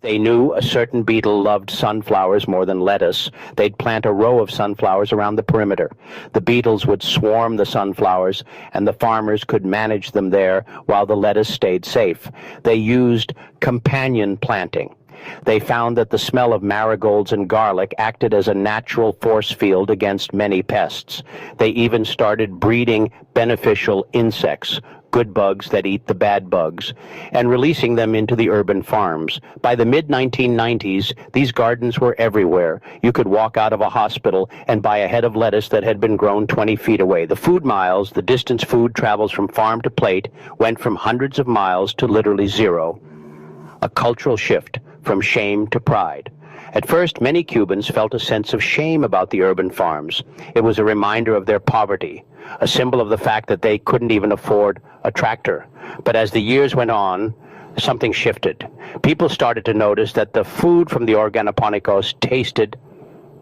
They knew a certain beetle loved sunflowers more than lettuce. They'd plant a row of sunflowers around the perimeter. The beetles would swarm the sunflowers, and the farmers could manage them there while the lettuce stayed safe. They used companion planting. They found that the smell of marigolds and garlic acted as a natural force field against many pests. They even started breeding beneficial insects, good bugs that eat the bad bugs, and releasing them into the urban farms. By the mid-1990s, these gardens were everywhere. You could walk out of a hospital and buy a head of lettuce that had been grown 20 feet away. The food miles, the distance food travels from farm to plate, went from hundreds of miles to literally zero. A cultural shift from shame to pride. At first, many Cubans felt a sense of shame about the urban farms. It was a reminder of their poverty, a symbol of the fact that they couldn't even afford a tractor. But as the years went on, something shifted. People started to notice that the food from the Organopónicos tasted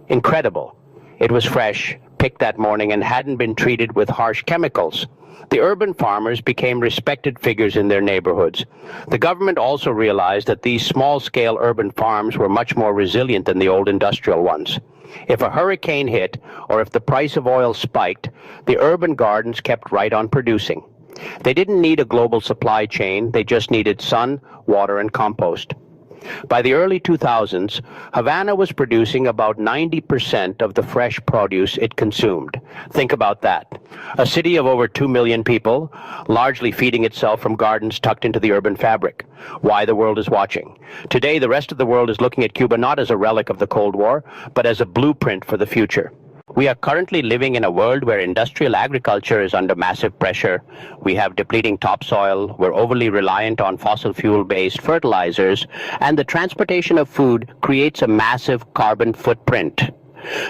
incredible. It was fresh, picked that morning, and hadn't been treated with harsh chemicals. The urban farmers became respected figures in their neighborhoods. The government also realized that these small-scale urban farms were much more resilient than the old industrial ones. If a hurricane hit, or if the price of oil spiked, the urban gardens kept right on producing. They didn't need a global supply chain, they just needed sun, water, and compost. By the early 2000s, Havana was producing about 90% of the fresh produce it consumed. Think about that. A city of over 2 million people, largely feeding itself from gardens tucked into the urban fabric. Why the world is watching. Today, the rest of the world is looking at Cuba not as a relic of the Cold War, but as a blueprint for the future. We are currently living in a world where industrial agriculture is under massive pressure. We have depleting topsoil, we're overly reliant on fossil fuel-based fertilizers, and the transportation of food creates a massive carbon footprint.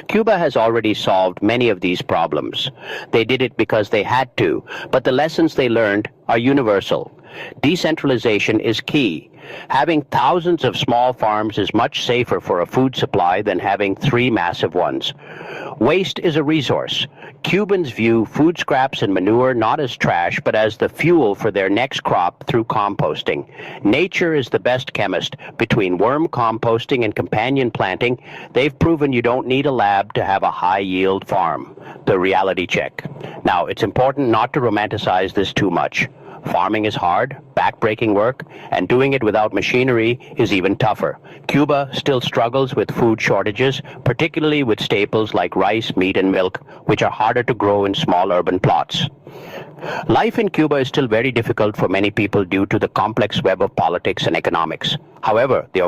Cuba has already solved many of these problems. They did it because they had to, but the lessons they learned are universal. Decentralization is key. Having thousands of small farms is much safer for a food supply than having 3 massive ones. Waste is a resource. Cubans view food scraps and manure not as trash, but as the fuel for their next crop through composting. Nature is the best chemist. Between worm composting and companion planting, they've proven you don't need a lab to have a high-yield farm. The reality check. Now, it's important not to romanticize this too much. Farming is hard, back-breaking work, and doing it without machinery is even tougher. Cuba still struggles with food shortages, particularly with staples like rice, meat, and milk, which are harder to grow in small urban plots. Life in Cuba is still very difficult for many people due to the complex web of politics and economics. However, the